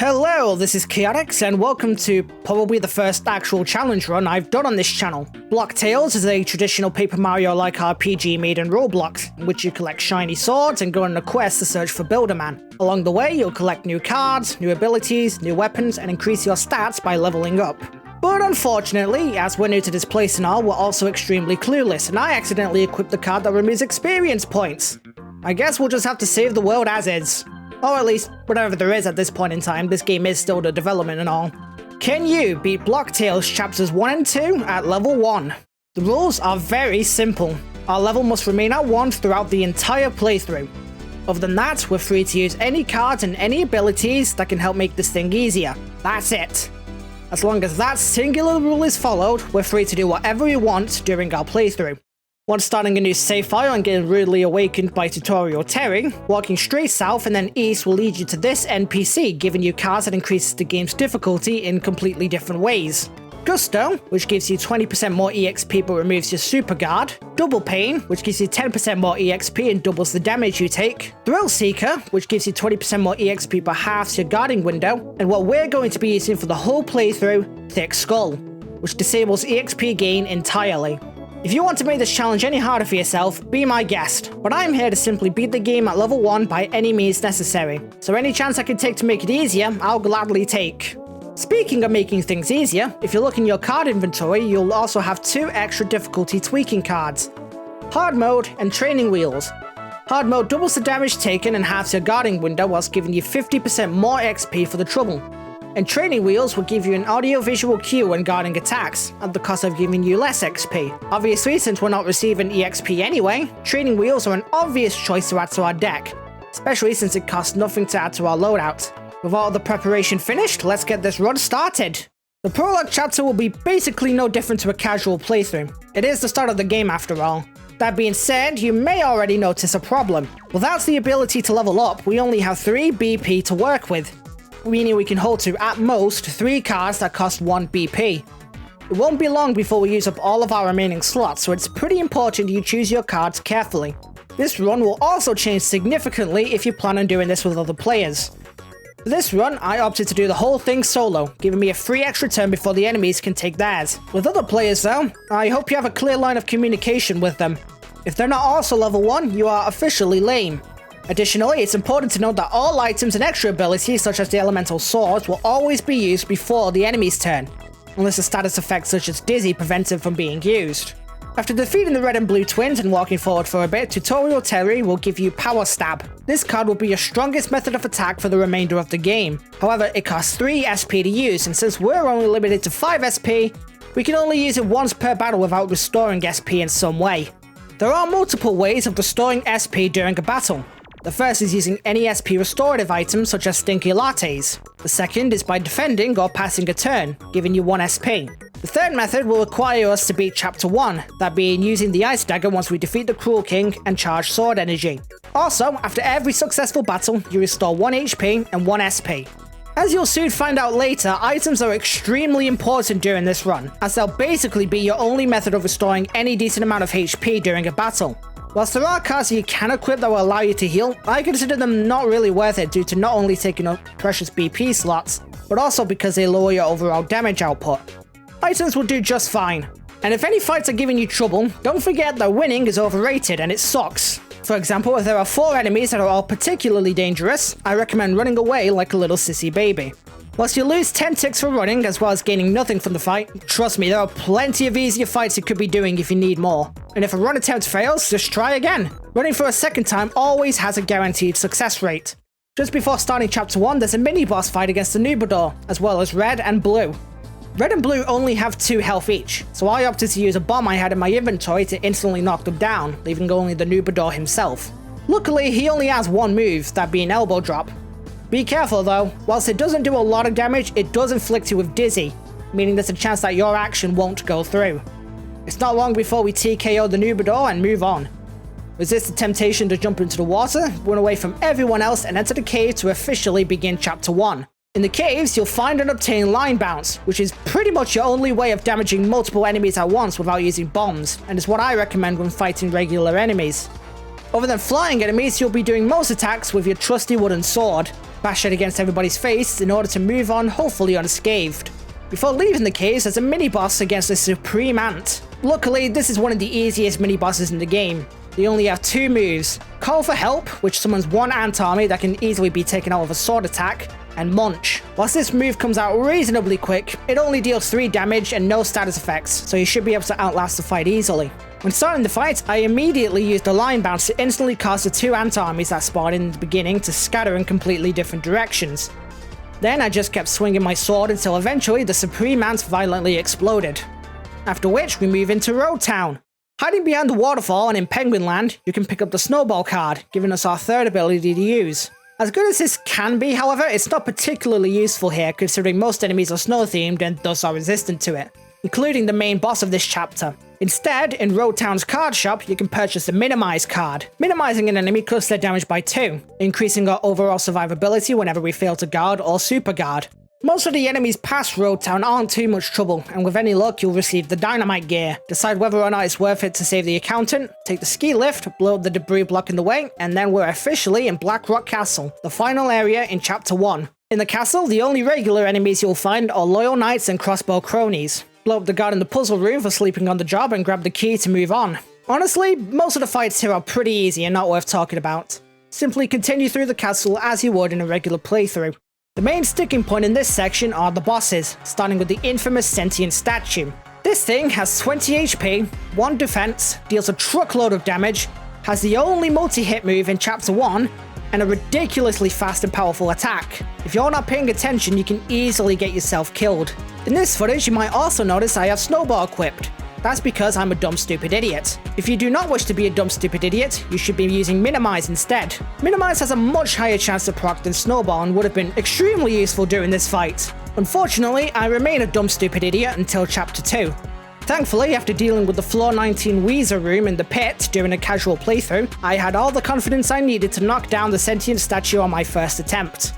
Hello, this is Chaotix, and welcome to probably the first actual challenge run I've done on this channel. Block Tales is a traditional Paper Mario-like RPG made in Roblox, in which you collect shiny swords and go on a quest to search for Builder-Man. Along the way, you'll collect new cards, new abilities, new weapons, and increase your stats by leveling up. But unfortunately, as we're new to this place and all, we're also extremely clueless, and I accidentally equipped the card that removes experience points. I guess we'll just have to save the world as is. Or at least, whatever there is at this point in time, this game is still the development and all. Can you beat Block Tales Chapters 1 and 2 at level 1? The rules are very simple. Our level must remain at 1 throughout the entire playthrough. Other than that, we're free to use any cards and any abilities that can help make this thing easier. That's it. As long as that singular rule is followed, we're free to do whatever we want during our playthrough. Once starting a new save file and getting rudely awakened by tutorial Terry, walking straight south and then east will lead you to this NPC, giving you cards that increases the game's difficulty in completely different ways. Gusto, which gives you 20% more EXP but removes your super guard. Double Pain, which gives you 10% more EXP and doubles the damage you take. Thrill Seeker, which gives you 20% more EXP but halves your guarding window. And what we're going to be using for the whole playthrough, Thick Skull, which disables EXP gain entirely. If you want to make this challenge any harder for yourself, be my guest, but I'm here to simply beat the game at level 1 by any means necessary, so any chance I can take to make it easier, I'll gladly take. Speaking of making things easier, if you look in your card inventory, you'll also have 2 extra difficulty tweaking cards: Hard Mode and Training Wheels. Hard Mode doubles the damage taken and halves your guarding window whilst giving you 50% more XP for the trouble. And Training Wheels will give you an audio-visual cue when guarding attacks, at the cost of giving you less XP. Obviously, since we're not receiving EXP anyway, Training Wheels are an obvious choice to add to our deck, especially since it costs nothing to add to our loadout. With all the preparation finished, let's get this run started! The prologue chapter will be basically no different to a casual playthrough. It is the start of the game after all. That being said, you may already notice a problem. Without the ability to level up, we only have 3 BP to work with, meaning we can hold to, at most, 3 cards that cost 1 BP. It won't be long before we use up all of our remaining slots, so it's pretty important you choose your cards carefully. This run will also change significantly if you plan on doing this with other players. For this run, I opted to do the whole thing solo, giving me a free extra turn before the enemies can take theirs. With other players though, I hope you have a clear line of communication with them. If they're not also level 1, you are officially lame. Additionally, it's important to note that all items and extra abilities such as the elemental swords will always be used before the enemy's turn, unless a status effect such as Dizzy prevents it from being used. After defeating the red and blue twins and walking forward for a bit, Tutorial Terry will give you Power Stab. This card will be your strongest method of attack for the remainder of the game. However, it costs 3 SP to use, and since we're only limited to 5 SP, we can only use it once per battle without restoring SP in some way. There are multiple ways of restoring SP during a battle. The first is using any SP restorative items such as Stinky Lattes. The second is by defending or passing a turn, giving you 1 SP. The third method will require us to beat Chapter 1, that being using the Ice Dagger once we defeat the Cruel King and charge Sword Energy. Also, after every successful battle, you restore 1 HP and 1 SP. As you'll soon find out later, items are extremely important during this run, as they'll basically be your only method of restoring any decent amount of HP during a battle. Whilst there are cards that you can equip that will allow you to heal, I consider them not really worth it due to not only taking up precious BP slots, but also because they lower your overall damage output. Items will do just fine. And if any fights are giving you trouble, don't forget that winning is overrated and it sucks. For example, if there are 4 enemies that are all particularly dangerous, I recommend running away like a little sissy baby. Whilst you lose 10 ticks for running as well as gaining nothing from the fight, trust me, there are plenty of easier fights you could be doing if you need more. And if a run attempt fails, just try again. Running for a second time always has a guaranteed success rate. Just before starting Chapter 1, there's a mini-boss fight against the Nubador, as well as Red and Blue. Red and Blue only have 2 health each, so I opted to use a bomb I had in my inventory to instantly knock them down, leaving only the Nubador himself. Luckily, he only has 1 move, that being Elbow Drop. Be careful though, whilst it doesn't do a lot of damage, it does inflict you with Dizzy, meaning there's a chance that your action won't go through. It's not long before we TKO the Nubador and move on. Resist the temptation to jump into the water, run away from everyone else and enter the cave to officially begin Chapter 1. In the caves, you'll find and obtain Line Bounce, which is pretty much your only way of damaging multiple enemies at once without using bombs, and is what I recommend when fighting regular enemies. Other than flying enemies, you'll be doing most attacks with your trusty wooden sword. bash it against everybody's face in order to move on, hopefully unscathed. Before leaving the caves, there's a mini-boss against the Supreme Ant. Luckily, this is one of the easiest mini-bosses in the game. They only have 2 moves: Call for Help, which summons one ant army that can easily be taken out with a sword attack, and Munch. Whilst this move comes out reasonably quick, it only deals 3 damage and no status effects, so you should be able to outlast the fight easily. When starting the fight, I immediately used the line bounce to instantly cause the 2 ant armies that spawned in the beginning to scatter in completely different directions. Then I just kept swinging my sword until eventually the Supreme Ant violently exploded. After which we move into Road Town. Hiding behind the waterfall and in Penguin Land, you can pick up the Snowball card, giving us our 3rd ability to use. As good as this can be, however, it's not particularly useful here considering most enemies are snow themed and thus are resistant to it, including the main boss of this chapter. Instead, in Road Town's card shop, you can purchase the Minimize card. Minimizing an enemy cuts their damage by 2, increasing our overall survivability whenever we fail to guard or super guard. Most of the enemies past Road Town aren't too much trouble, and with any luck you'll receive the dynamite gear. Decide whether or not it's worth it to save the accountant, take the ski lift, blow up the debris block in the way, and then we're officially in Black Rock Castle, the final area in Chapter 1. In the castle, the only regular enemies you'll find are loyal knights and crossbow cronies. Blow up the guard in the puzzle room for sleeping on the job and grab the key to move on. Honestly, most of the fights here are pretty easy and not worth talking about. Simply continue through the castle as you would in a regular playthrough. The main sticking point in this section are the bosses, starting with the infamous sentient statue. This thing has 20 HP, 1 defense, deals a truckload of damage, has the only multi-hit move in Chapter 1, and a ridiculously fast and powerful attack. If you're not paying attention, you can easily get yourself killed. In this footage, you might also notice I have Snowball equipped. That's because I'm a dumb stupid idiot. If you do not wish to be a dumb stupid idiot, you should be using Minimize instead. Minimize has a much higher chance to proc than Snowball and would have been extremely useful during this fight. Unfortunately, I remain a dumb stupid idiot until Chapter 2. Thankfully, after dealing with the Floor 19 Weezer room in the pit during a casual playthrough, I had all the confidence I needed to knock down the sentient statue on my first attempt.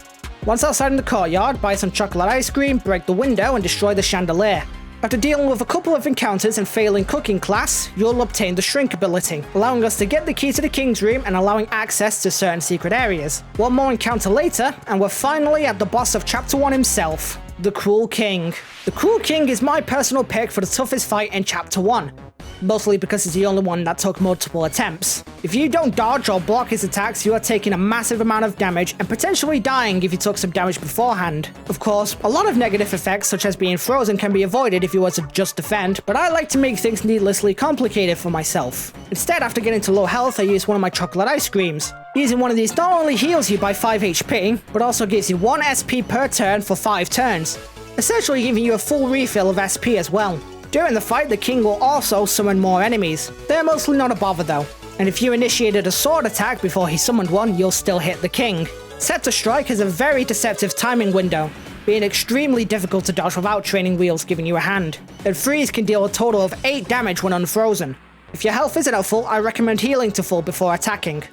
Once outside in the courtyard, buy some chocolate ice cream, break the window, and destroy the chandelier. After dealing with a couple of encounters and failing cooking class, you'll obtain the shrink ability, allowing us to get the key to the king's room and allowing access to certain secret areas. One more encounter later, and we're finally at the boss of Chapter 1 himself, the Cruel King. The Cruel King is my personal pick for the toughest fight in Chapter 1. Mostly because it's the only one that took multiple attempts. If you don't dodge or block his attacks, you are taking a massive amount of damage and potentially dying if you took some damage beforehand. Of course, a lot of negative effects such as being frozen can be avoided if you were to just defend, but I like to make things needlessly complicated for myself. Instead, after getting to low health, I use one of my chocolate ice creams. Using one of these not only heals you by 5 HP, but also gives you 1 SP per turn for 5 turns, essentially giving you a full refill of SP as well. During the fight, the king will also summon more enemies. They're mostly not a bother though, and if you initiated a sword attack before he summoned one, you'll still hit the king. Set to Strike has a very deceptive timing window, being extremely difficult to dodge without training wheels giving you a hand. And Freeze can deal a total of 8 damage when unfrozen. If your health isn't at full, I recommend healing to full before attacking.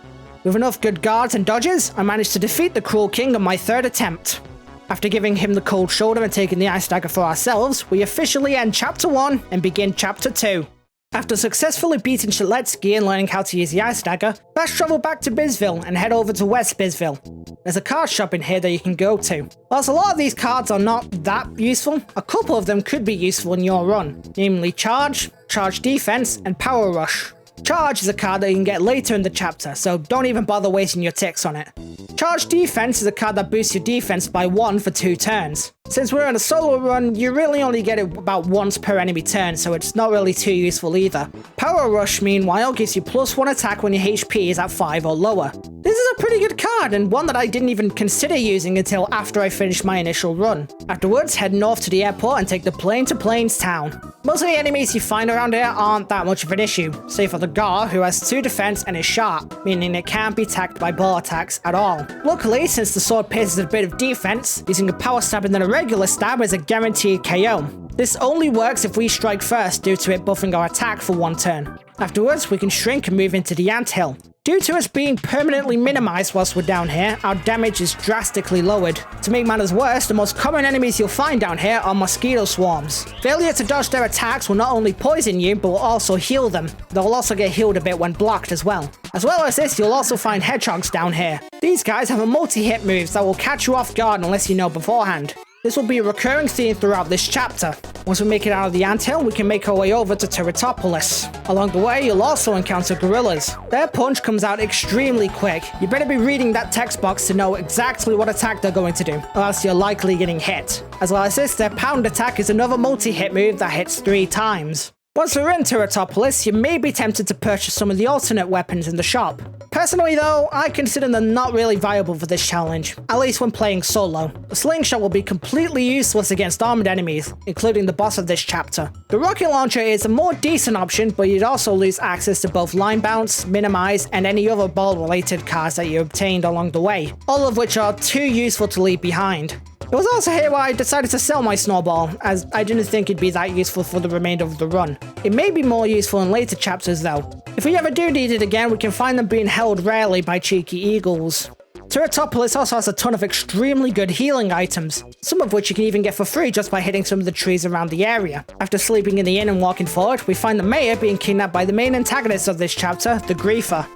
With enough good guards and dodges, I managed to defeat the Cruel King on my 3rd attempt. After giving him the cold shoulder and taking the ice dagger for ourselves, we officially end Chapter 1 and begin Chapter 2. After successfully beating Shaletsky and learning how to use the ice dagger, fast travel back to Bizville and head over to West Bizville. There's a card shop in here that you can go to. Whilst a lot of these cards are not that useful, a couple of them could be useful in your run, namely Charge, Charge Defense, and Power Rush. Charge is a card that you can get later in the chapter, so don't even bother wasting your ticks on it. Charge Defense is a card that boosts your defense by 1 for 2 turns. Since we're on a solo run, you really only get it about once per enemy turn, so it's not really too useful either. Power Rush, meanwhile, gives you +1 attack when your HP is at 5 or lower. This is a pretty good card, and one that I didn't even consider using until after I finished my initial run. Afterwards, head north to the airport and take the plane to Plainstown. Most of the enemies you find around here aren't that much of an issue, save for the Gar, who has 2 defense and is sharp, meaning it can't be attacked by ball attacks at all. Luckily, since the sword pierces a bit of defense, using a power stab and then a regular stab is a guaranteed KO. This only works if we strike first due to it buffing our attack for 1 turn. Afterwards, we can shrink and move into the anthill. Due to us being permanently minimized whilst we're down here, our damage is drastically lowered. To make matters worse, the most common enemies you'll find down here are mosquito swarms. Failure to dodge their attacks will not only poison you, but will also heal them. They'll also get healed a bit when blocked as well. As well as this, you'll also find hedgehogs down here. These guys have a multi-hit moves that will catch you off guard unless you know beforehand. This will be a recurring theme throughout this chapter. Once we make it out of the anthill, we can make our way over to Terratopolis. Along the way, you'll also encounter gorillas. Their punch comes out extremely quick. You better be reading that text box to know exactly what attack they're going to do, or else you're likely getting hit. As well as this, their pound attack is another multi-hit move that hits 3 times. Once we're in Terratopolis, you may be tempted to purchase some of the alternate weapons in the shop. Personally though, I consider them not really viable for this challenge, at least when playing solo. The slingshot will be completely useless against armored enemies, including the boss of this chapter. The rocket launcher is a more decent option, but you'd also lose access to both line bounce, minimize, and any other ball-related cards that you obtained along the way, all of which are too useful to leave behind. It was also here where I decided to sell my snowball, as I didn't think it'd be that useful for the remainder of the run. It may be more useful in later chapters though. If we ever do need it again, we can find them being held rarely by cheeky eagles. Terratopolis also has a ton of extremely good healing items, some of which you can even get for free just by hitting some of the trees around the area. After sleeping in the inn and walking forward, we find the mayor being kidnapped by the main antagonist of this chapter, the Griefer.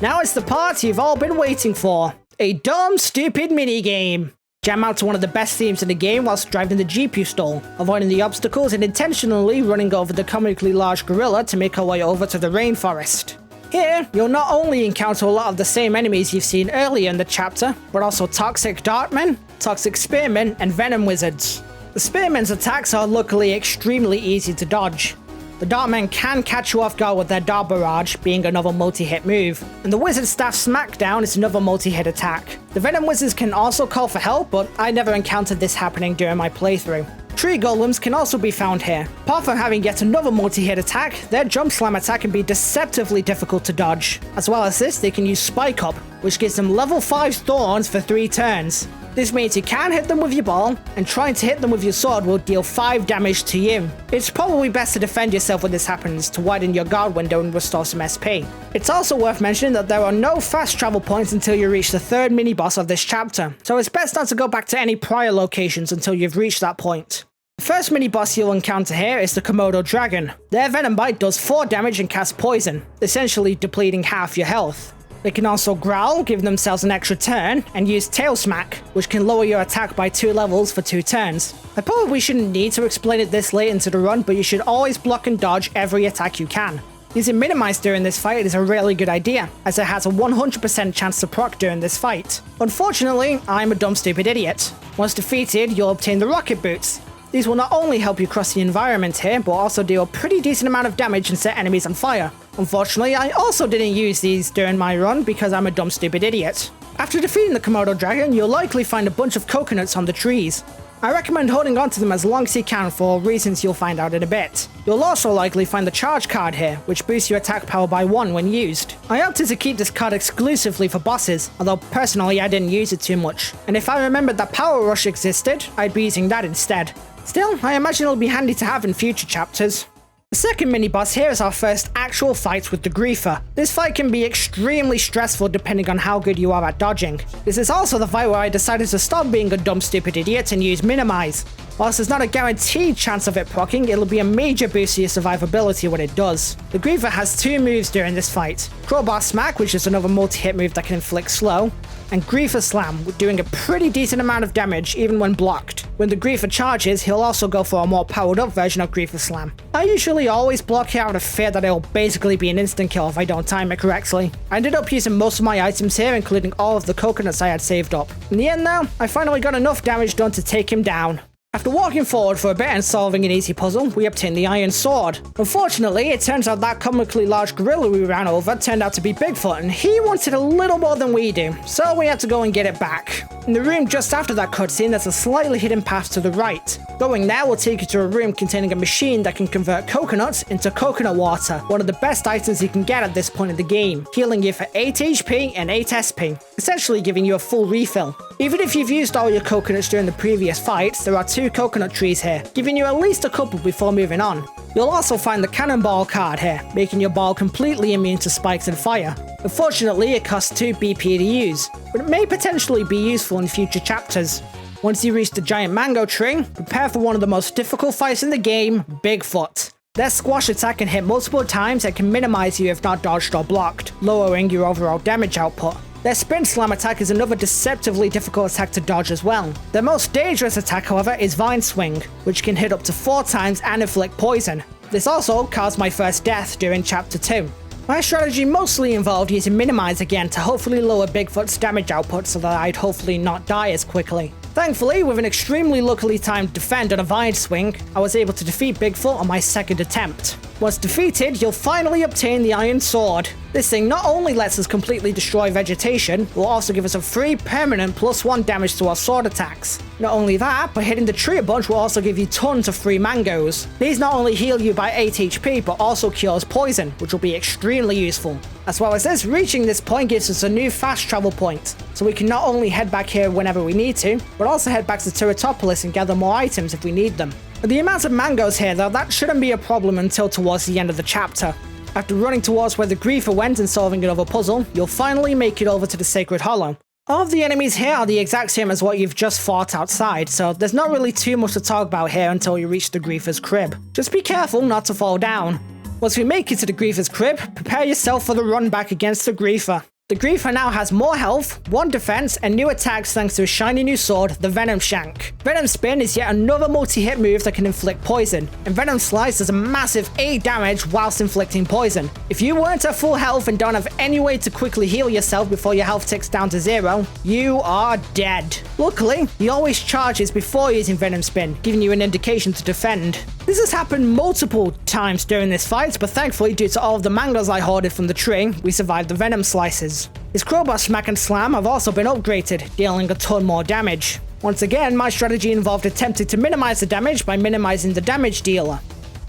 Now it's the part you've all been waiting for. A dumb, stupid minigame. Jam out to one of the best themes in the game whilst driving the jeep you stole, avoiding the obstacles and intentionally running over the comically large gorilla to make our way over to the rainforest. Here, you'll not only encounter a lot of the same enemies you've seen earlier in the chapter, but also toxic dartmen, toxic spearmen, and venom wizards. The spearmen's attacks are luckily extremely easy to dodge. The dartmen can catch you off guard with their dart barrage, being another multi-hit move, and the wizard staff smackdown is another multi-hit attack. The venom wizards can also call for help, but I never encountered this happening during my playthrough. Tree golems can also be found here. Apart from having yet another multi-hit attack, their jump slam attack can be deceptively difficult to dodge. As well as this, they can use Spike Up, which gives them level 5 thorns for 3 turns. This means you can hit them with your ball, and trying to hit them with your sword will deal 5 damage to you. It's probably best to defend yourself when this happens to widen your guard window and restore some SP. It's also worth mentioning that there are no fast travel points until you reach the 3rd mini-boss of this chapter, so it's best not to go back to any prior locations until you've reached that point. The first mini-boss you'll encounter here is the Komodo Dragon. Their Venom Bite does 4 damage and casts poison, essentially depleting half your health. They can also growl, give themselves an extra turn, and use Tail Smack, which can lower your attack by 2 levels for 2 turns. I probably shouldn't need to explain it this late into the run, but you should always block and dodge every attack you can. Using Minimize during this fight is a really good idea, as it has a 100% chance to proc during this fight. Unfortunately, I'm a dumb stupid idiot. Once defeated, you'll obtain the Rocket Boots. These will not only help you cross the environment here, but also deal a pretty decent amount of damage and set enemies on fire. Unfortunately, I also didn't use these during my run because I'm a dumb stupid idiot. After defeating the Komodo Dragon, you'll likely find a bunch of coconuts on the trees. I recommend holding onto them as long as you can for reasons you'll find out in a bit. You'll also likely find the charge card here, which boosts your attack power by 1 when used. I opted to keep this card exclusively for bosses, although personally I didn't use it too much. And if I remembered that Power Rush existed, I'd be using that instead. Still, I imagine it'll be handy to have in future chapters. The second mini-boss here is our first actual fight with the Griefer. This fight can be extremely stressful depending on how good you are at dodging. This is also the fight where I decided to stop being a dumb stupid idiot and use Minimize. Whilst there's not a guaranteed chance of it proccing, it'll be a major boost to your survivability when it does. The Griefer has 2 moves during this fight. Crowbar Smack, which is another multi-hit move that can inflict slow, and Griefer Slam, doing a pretty decent amount of damage even when blocked. When the Griefer charges, he'll also go for a more powered up version of Griefer Slam. I usually always block here out of fear that it'll basically be an instant kill if I don't time it correctly. I ended up using most of my items here, including all of the coconuts I had saved up. In the end though, I finally got enough damage done to take him down. After walking forward for a bit and solving an easy puzzle, we obtained the Iron Sword. Unfortunately, it turns out that comically large gorilla we ran over turned out to be Bigfoot, and he wanted a little more than we do, so we had to go and get it back. In the room just after that cutscene, there's a slightly hidden path to the right. Going there will take you to a room containing a machine that can convert coconuts into coconut water, one of the best items you can get at this point in the game, healing you for 8 HP and 8 SP, essentially giving you a full refill. Even if you've used all your coconuts during the previous fights, there are 2 coconut trees here, giving you at least a couple before moving on. You'll also find the Cannonball card here, making your ball completely immune to spikes and fire. Unfortunately, it costs 2 BP to use, but it may potentially be useful in future chapters. Once you reach the giant mango tree, prepare for one of the most difficult fights in the game, Bigfoot. Their squash attack can hit multiple times and can minimize you if not dodged or blocked, lowering your overall damage output. Their spin slam attack is another deceptively difficult attack to dodge as well. Their most dangerous attack, however, is Vine Swing, which can hit up to 4 times and inflict poison. This also caused my first death during Chapter 2. My strategy mostly involved using Minimize again to hopefully lower Bigfoot's damage output so that I'd hopefully not die as quickly. Thankfully, with an extremely luckily timed defend and a Vine Swing, I was able to defeat Bigfoot on my second attempt. Once defeated, you'll finally obtain the Iron Sword. This thing not only lets us completely destroy vegetation, it will also give us a free permanent +1 damage to our sword attacks. Not only that, but hitting the tree a bunch will also give you tons of free mangoes. These not only heal you by 8 HP, but also cures poison, which will be extremely useful. As well as this, reaching this point gives us a new fast travel point, so we can not only head back here whenever we need to, but also head back to Terratopolis and gather more items if we need them. With the amount of mangoes here though, that shouldn't be a problem until towards the end of the chapter. After running towards where the Griefer went and solving another puzzle, you'll finally make it over to the Sacred Hollow. All of the enemies here are the exact same as what you've just fought outside, so there's not really too much to talk about here until you reach the Griefer's crib. Just be careful not to fall down. Once we make it to the Griefer's crib, prepare yourself for the run back against the Griefer. The Griefer now has more health, 1 defense, and new attacks thanks to a shiny new sword, the Venom Shank. Venom Spin is yet another multi-hit move that can inflict poison, and Venom Slice does a massive 8 damage whilst inflicting poison. If you weren't at full health and don't have any way to quickly heal yourself before your health ticks down to 0, you are dead. Luckily, he always charges before using Venom Spin, giving you an indication to defend. This has happened multiple times during this fight, but thankfully due to all of the mangoes I hoarded from the tree, we survived the Venom Slices. His crowbar smack and slam have also been upgraded, dealing a ton more damage. Once again, my strategy involved attempting to minimize the damage by minimizing the damage dealer.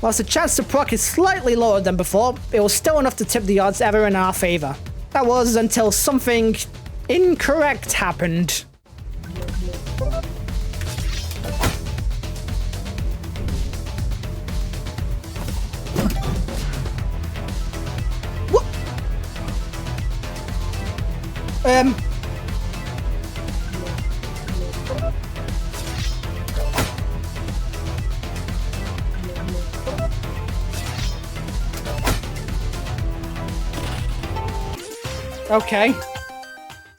Whilst the chance to proc is slightly lower than before, it was still enough to tip the odds ever in our favor. That was until something incorrect happened. Okay.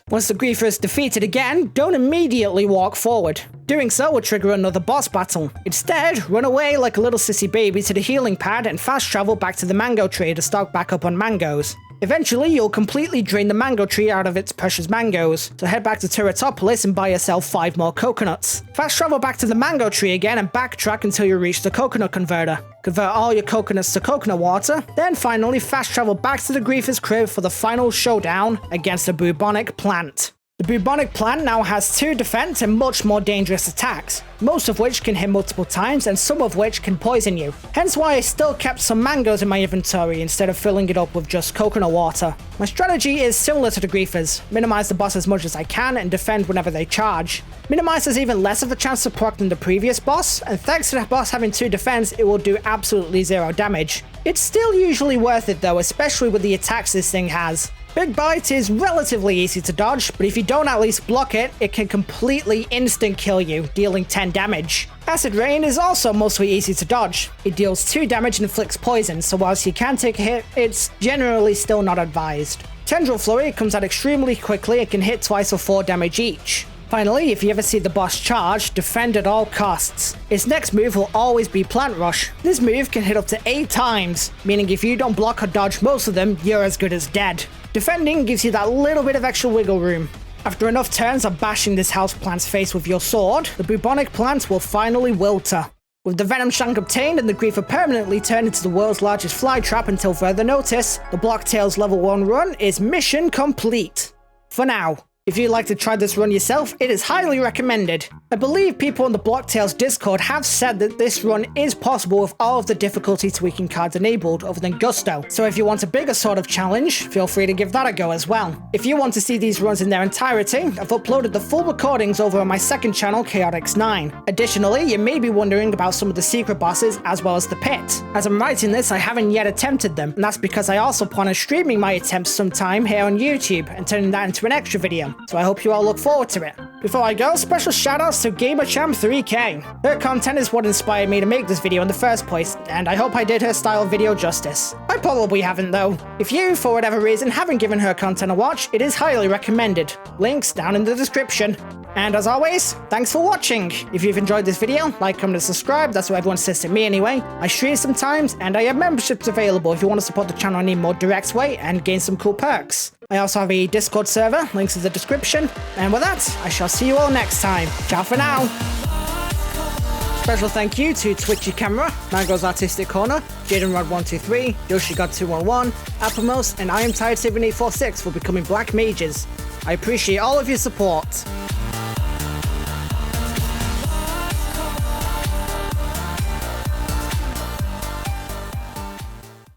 Once the Griefer is defeated again, don't immediately walk forward. Doing so will trigger another boss battle. Instead, run away like a little sissy baby to the healing pad and fast travel back to the mango tree to stock back up on mangoes. Eventually, you'll completely drain the mango tree out of its precious mangoes, so head back to Terratopolis and buy yourself 5 more coconuts. Fast travel back to the mango tree again and backtrack until you reach the coconut converter. Convert all your coconuts to coconut water, then finally fast travel back to the Griefer's crib for the final showdown against the bubonic plant. The bubonic plant now has 2 defense and much more dangerous attacks, most of which can hit multiple times and some of which can poison you. Hence why I still kept some mangoes in my inventory instead of filling it up with just coconut water. My strategy is similar to the Griefers, minimize the boss as much as I can and defend whenever they charge. Minimize has even less of a chance to proc than the previous boss, and thanks to the boss having 2 defense, it will do absolutely 0 damage. It's still usually worth it though, especially with the attacks this thing has. Big Bite is relatively easy to dodge, but if you don't at least block it, it can completely instant kill you, dealing 10 damage. Acid Rain is also mostly easy to dodge. It deals 2 damage and inflicts poison, so whilst you can take a hit, it's generally still not advised. Tendril Flurry comes out extremely quickly and can hit twice for 4 damage each. Finally, if you ever see the boss charge, defend at all costs. Its next move will always be Plant Rush. This move can hit up to 8 times, meaning if you don't block or dodge most of them, you're as good as dead. Defending gives you that little bit of extra wiggle room. After enough turns of bashing this houseplant's face with your sword, the bubonic plant will finally wilter. With the Venom Shank obtained and the Griefer permanently turned into the world's largest fly trap until further notice, the Block Tales level 1 run is mission complete. For now. If you'd like to try this run yourself, it is highly recommended. I believe people in the Block Tales Discord have said that this run is possible with all of the difficulty tweaking cards enabled other than Gusto, so if you want a bigger sort of challenge, feel free to give that a go as well. If you want to see these runs in their entirety, I've uploaded the full recordings over on my second channel, Chaotix9. Additionally, you may be wondering about some of the secret bosses as well as the pit. As I'm writing this, I haven't yet attempted them, and that's because I also plan on streaming my attempts sometime here on YouTube and turning that into an extra video. soon, so I hope you all look forward to it. Before I go, special shoutouts to GamerChamp3K. Her content is what inspired me to make this video in the first place, and I hope I did her style video justice. I probably haven't though. If you, for whatever reason, haven't given her content a watch, it is highly recommended. Links down in the description. And as always, thanks for watching! If you've enjoyed this video, like, comment, and subscribe, that's what everyone says to me anyway. I stream sometimes, and I have memberships available if you want to support the channel in a more direct way and gain some cool perks. I also have a Discord server, links in the description. And with that, I shall see you all next time. Ciao for now! Special thank you to Twitchy Camera, Mango's Artistic Corner, JadenRod123, YoshiGod211, Applemost, and I am Tired 7846 for becoming Black Mages. I appreciate all of your support.